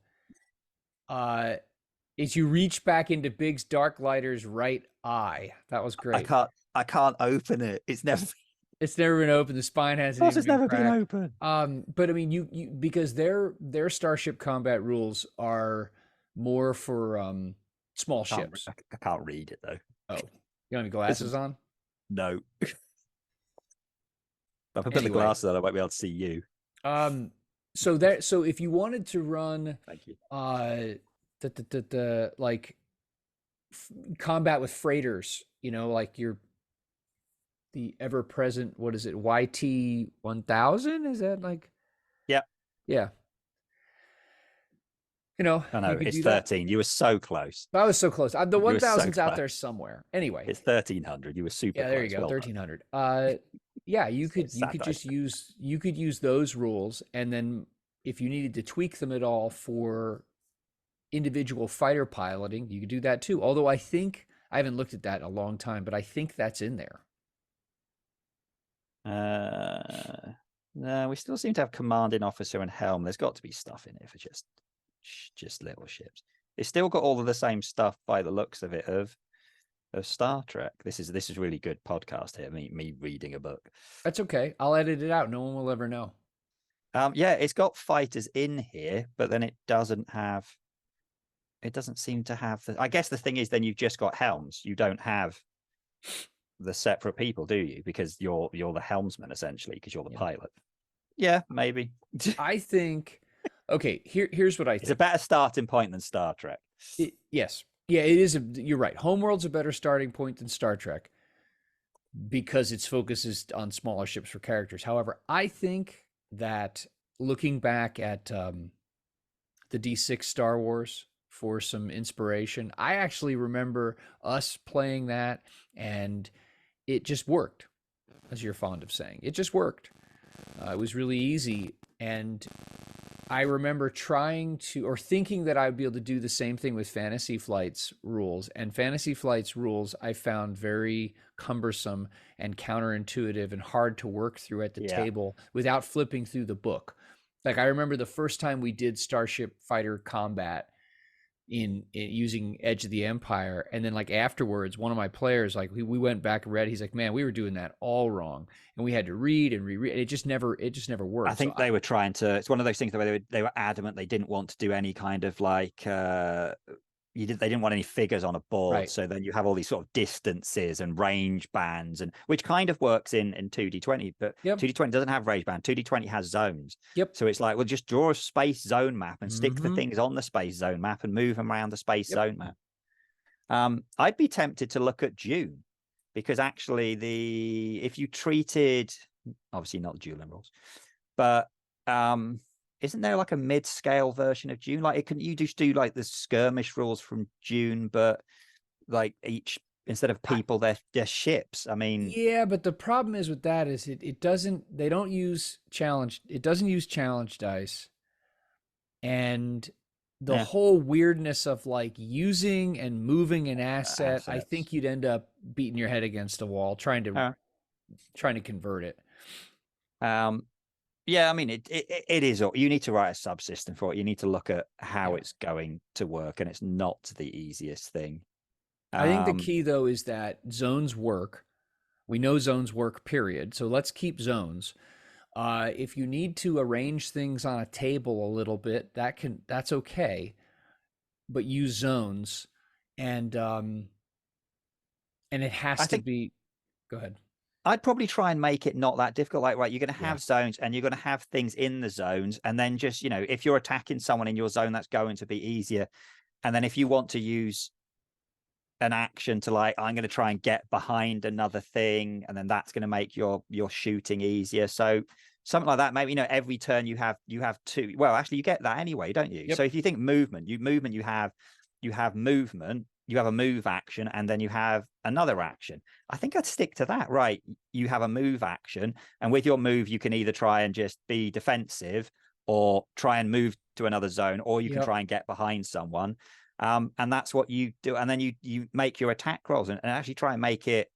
Is you reach back into Biggs Darklighter's right eye. That was great. I can't open it. It's never been open. The spine hasn't even never been open. But I mean, you because their Starship combat rules are more for small ships. I can't read it though. Oh, you don't have any glasses on? No. If I put the glasses on, I won't be able to see you. So if you wanted to run, thank you. Like combat with freighters, like the ever present, what is it, YT 1000? Is that like? Yeah. I know it's 13. You were so close. I was so close. The 1000's out there somewhere. Anyway, it's 1300. You were super. Yeah, there you go. 1300. Yeah, you could use those rules, and then if you needed to tweak them at all for individual fighter piloting, you could do that too. Although I haven't looked at that in a long time, but I think that's in there. No, we still seem to have commanding officer and helm. There's got to be stuff in it for just little ships. It's still got all of the same stuff by the looks of it of Star Trek. This is really good podcast here. Me reading a book. That's okay. I'll edit it out. No one will ever know. Yeah, it's got fighters in here, but then it doesn't seem to have I guess the thing is then you've just got helms. You don't have the separate people, do you? Because you're the helmsman essentially, because you're the pilot. Yeah, maybe. I think okay, here's what I think. It's a better starting point than Star Trek. Yes. Yeah, it is. You're right. Homeworld's a better starting point than Star Trek because its focus is on smaller ships for characters. However, I think that looking back at the D6 Star Wars for some inspiration, I actually remember us playing that and it just worked, as you're fond of saying. It just worked. It was really easy. And I remember trying to, or thinking that I would be able to do the same thing with Fantasy Flight's rules. And Fantasy Flight's rules I found very cumbersome and counterintuitive and hard to work through at the table without flipping through the book. Like I remember the first time we did Starship Fighter combat in using Edge of the Empire, and then like afterwards, one of my players, like we went back and read. He's like, "Man, we were doing that all wrong," and we had to read and reread. It just never worked. I think they were trying to. It's one of those things where they were adamant they didn't want to do any kind of like they didn't want any figures on a board, right. So then you have all these sort of distances and range bands, and which kind of works in 2D20, but 2D20 doesn't have range band. 2D20 has zones. So it's like, well, just draw a space zone map and stick the things on the space zone map and move them around the space zone map. I'd be tempted to look at Dune, because actually if you treated, obviously not dual rules, but isn't there like a mid-scale version of Dune? Like you just do like the skirmish rules from Dune, but like each, instead of people, they're ships. I mean, yeah, but the problem is with that is it doesn't use challenge dice, and the whole weirdness of like using and moving an asset. I think you'd end up beating your head against a wall trying to convert it. Yeah, I mean, it is. You need to write a subsystem for it. You need to look at how it's going to work, and it's not the easiest thing. I think the key, though, is that zones work. We know zones work, period. So let's keep zones. If you need to arrange things on a table a little bit, that's okay. But use zones, and it has to be. Go ahead. I'd probably try and make it not that difficult. Like, right, you're going to have zones and you're going to have things in the zones. And then just, if you're attacking someone in your zone, that's going to be easier. And then if you want to use an action to like, I'm going to try and get behind another thing, and then that's going to make your shooting easier. So something like that, maybe, every turn you have two. Well, actually you get that anyway, don't you? So if you think movement, you have movement. You have a move action, and then you have another action. I think I'd stick to that, right? You have a move action, and with your move, you can either try and just be defensive or try and move to another zone, or you can try and get behind someone. And that's what you do. And then you make your attack rolls and actually try and make it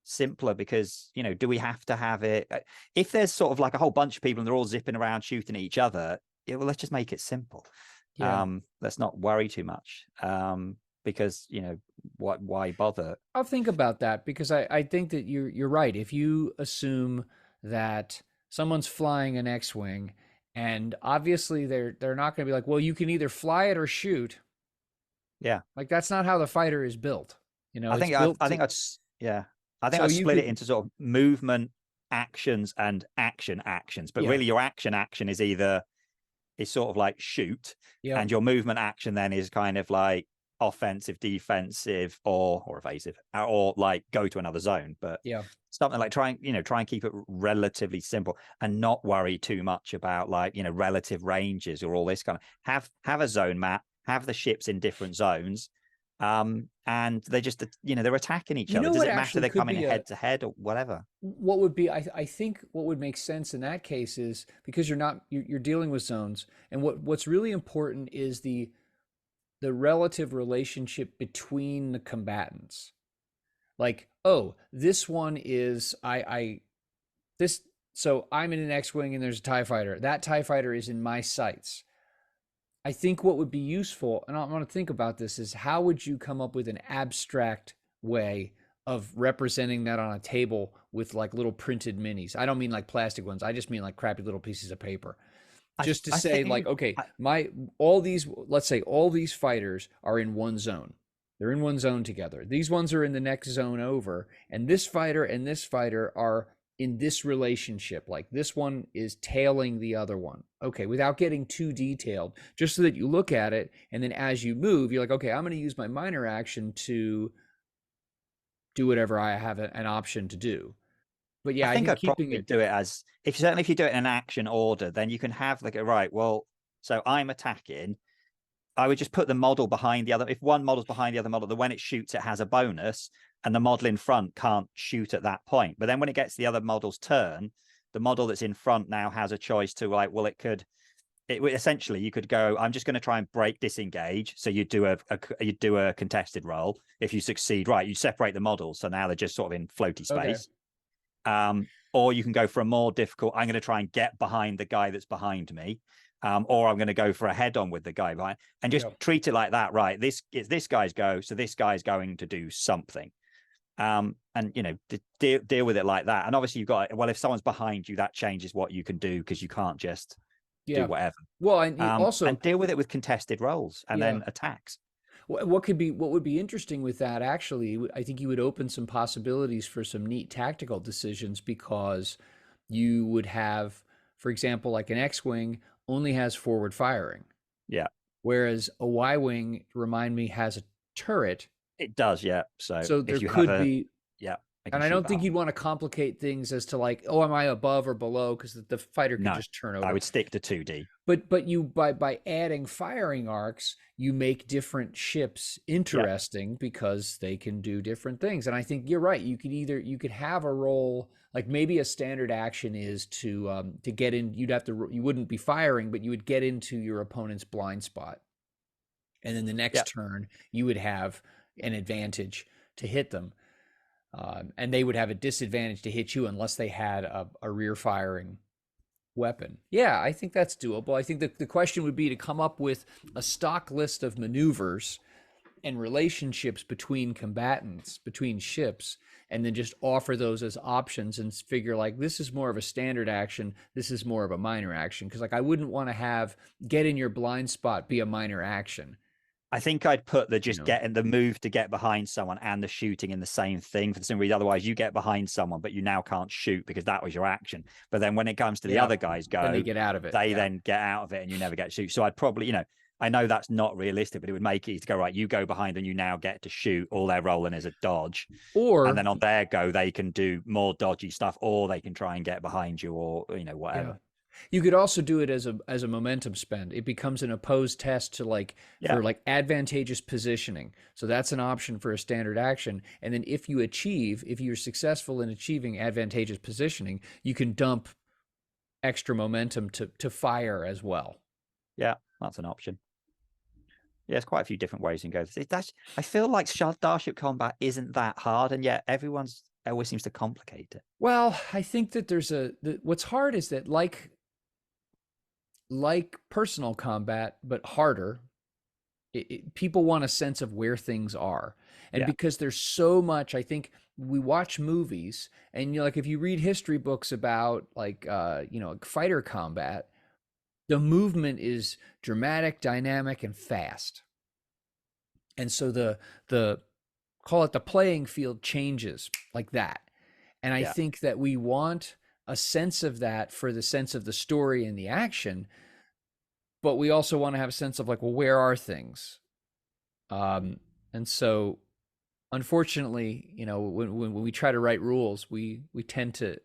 simpler, because, do we have to have it? If there's sort of like a whole bunch of people and they're all zipping around shooting at each other, well, let's just make it simple. Let's not worry too much. Because why bother? I'll think about that, because I think that you're right. If you assume that someone's flying an X-wing, and obviously they're not going to be like, well, you can either fly it or shoot. Yeah, like that's not how the fighter is built. I think I'd split it into sort of movement actions and actions. But really, your action is sort of like shoot, and your movement action then is kind of like offensive, defensive, or evasive, or like go to another zone. But something like try and keep it relatively simple and not worry too much about like relative ranges or all this kind of have a zone map, have the ships in different zones, and they just they're attacking each other. Does it matter they're coming head to head or whatever? What would be I think what would make sense in that case is, because you're dealing with zones, and what's really important is the relative relationship between the combatants. Like, oh, this one is so I'm in an X-wing and there's a TIE fighter. That TIE fighter is in my sights. I think what would be useful, and I'm going to think about this, is how would you come up with an abstract way of representing that on a table with like little printed minis? I don't mean like plastic ones. I just mean like crappy little pieces of paper. Just to I say think like, okay, I, my all these, let's say all these fighters are in one zone. They're in one zone together. These ones are in the next zone over, and this fighter are in this relationship. Like this one is tailing the other one. Okay, without getting too detailed, just so that you look at it, and then as you move, you're like, okay, I'm going to use my minor action to do whatever I have an option to do. But I yeah, I think think I'd keeping probably it, do it as if certainly if you do it in an action order, then you can have like a right. Well, so I'm attacking. I would just put the model behind the other. If one model's behind the other model, then when it shoots, it has a bonus, and the model in front can't shoot at that point. But then when it gets the other model's turn, the model that's in front now has a choice to like, well, essentially you could go, I'm just going to try and break disengage. So you do you do a contested roll. If you succeed, right, you separate the models, so now they're just sort of in floaty okay, space. Or you can go for a more difficult, I'm going to try and get behind the guy that's behind me. Or I'm going to go for a head on with the guy behind, and just yeah, treat it like that, right? This is this guy's go, so this guy's going to do something. And you know, deal with it like that. And obviously you've got, well, if someone's behind you, that changes what you can do, because you can't just do yeah. whatever. Well, and also, And deal with it with contested rolls and yeah. then attacks. What would be interesting with that actually, I think you would open some possibilities for some neat tactical decisions, because you would have, for example, like an X-wing only has forward firing, Yeah, whereas a Y-wing, remind me, has a turret. it does. Yeah. So So there if you have could a, be, yeah, I can and I shoot don't think behind. you'd want to complicate things as to like, oh, am I above or below? Because the fighter could No, just turn I over. would stick to 2D. But you, by adding firing arcs, you make different ships Yeah. interesting because they can do different things. And I think you're right. You could have a role, like maybe a standard action is to get in. You wouldn't be firing, but you would get into your opponent's blind spot, and then the Yeah. next turn you would have an advantage to hit them, and they would have a disadvantage to hit you unless they had a rear firing weapon. Yeah, I think that's doable. I think that the question would be to come up with a stock list of maneuvers and relationships between combatants, between ships, and then just offer those as options and figure like this is more of a standard action, this is more of a minor action. Because like I wouldn't want to have get in your blind spot be a minor action, I think I'd put the you just know. getting the move to get behind someone and the shooting in the same thing, for the same reason. Otherwise, you get behind someone, but you now can't shoot because that was your action. But then when it comes to the Yeah. other guys Then they go, get out of it. they Yeah. then get out of it and you never get to shoot. So I'd probably, I know that's not realistic, but it would make it easy to go, right, you go behind and you now get to shoot. All they're rolling is a dodge. And Or then on their go, they can do more dodgy stuff, or they can try and get behind you, or, yeah. whatever. You could also do it as a momentum spend. It becomes an opposed test to like Yeah. for like advantageous positioning. So that's an option for a standard action. And then if you're successful in achieving advantageous positioning, you can dump extra momentum to fire as well. Yeah. That's an option. Yeah, there's quite a few different ways you can go. I feel like Starship combat isn't that hard, and yet everyone's always seems to complicate it. Well, I think that what's hard is that like personal combat, but harder, people want a sense of where things are. And Yeah, because there's so much, I think we watch movies and like if you read history books about like fighter combat, the movement is dramatic, dynamic, and fast. And so the call it the playing field changes like that. And I yeah. think that we want a sense of that for the sense of the story and the action, but we also want to have a sense of like, well, where are things? And so, unfortunately, when we try to write rules, we tend to.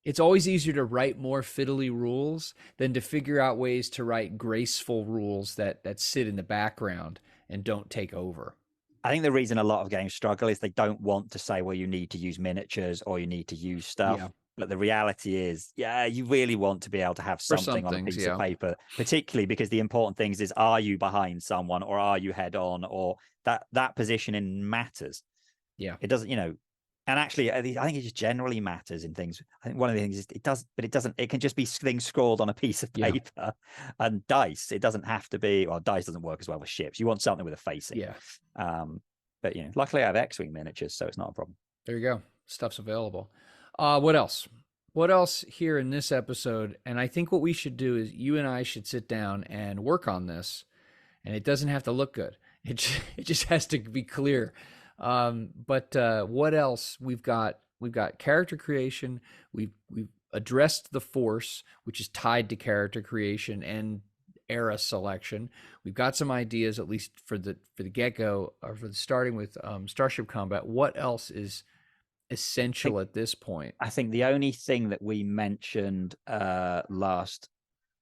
It's always easier to write more fiddly rules than to figure out ways to write graceful rules that sit in the background and don't take over. I think the reason a lot of games struggle is they don't want to say, well, you need to use miniatures or you need to use Yeah, stuff. But the reality is, yeah, you really want to be able to have for some something on a things, piece of yeah, paper, particularly because the important things is, are you behind someone or are you head on, or that positioning matters. yeah, It doesn't, And actually, I think it just generally matters in things. I think one of the things is it can just be things scrawled on a piece of Yeah. paper. And dice. It doesn't have to be. Well, dice doesn't work as well with ships. You want something with a facing. Yeah. But luckily I have X-wing miniatures, so it's not a problem. There you go. Stuff's available. What else? What else here in this episode? And I think what we should do is you and I should sit down and work on this. And it doesn't have to look good. It just has to be clear. But what else? We've got character creation. We've addressed the Force, which is tied to character creation and era selection. We've got some ideas, at least for the get-go, or for the starting with Starship combat. What else is essential at this point? I think the only thing that we mentioned last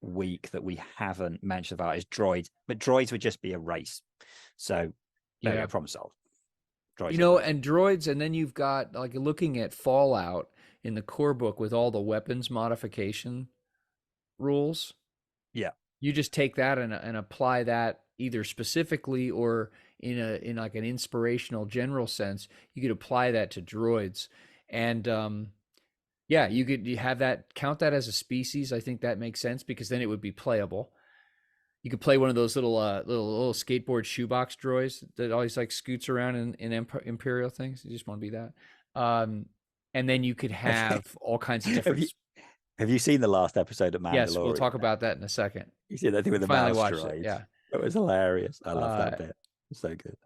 week that we haven't mentioned about is droids, but droids would just be a race. So yeah, problem solved. Droids, and droids, and then you've got, like, looking at Fallout in the core book with all the weapons modification rules. Yeah, you just take that and apply that either specifically or in like an inspirational general sense. You could apply that to droids, and you could have that, count that as a species. I think that makes sense, because then it would be playable. You could play one of those little skateboard shoebox droids that always like scoots around in Imperial things. You just want to be that. And then you could have all kinds of different. Have you seen the last episode of Mandalorian? Yes, we'll talk about that in a second. You see that thing with the mouse droids? Yeah, it was hilarious. I love that bit. It's so good.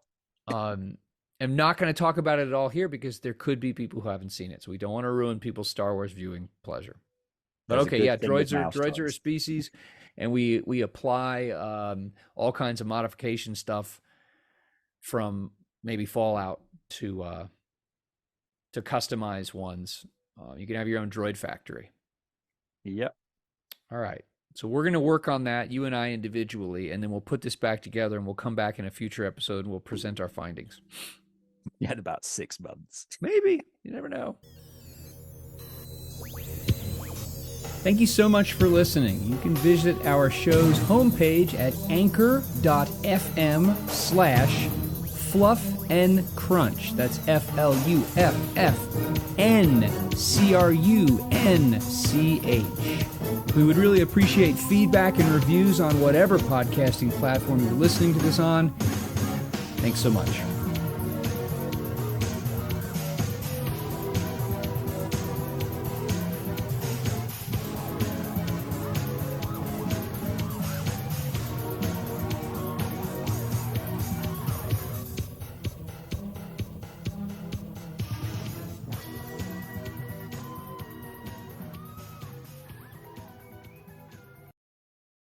I'm not going to talk about it at all here, because there could be people who haven't seen it, so we don't want to ruin people's Star Wars viewing pleasure. But okay, yeah, droids are a species, and we apply all kinds of modification stuff from maybe Fallout to customize ones. You can have your own droid factory. Yep. All right. So we're going to work on that, you and I individually, and then we'll put this back together, and we'll come back in a future episode and we'll present our findings. You had about 6 months. Maybe. You never know. Thank you so much for listening. You can visit our show's homepage at anchor.fm/Fluff and Crunch. That's FLUFFNCRUNCH. We would really appreciate feedback and reviews on whatever podcasting platform you're listening to this on. Thanks so much.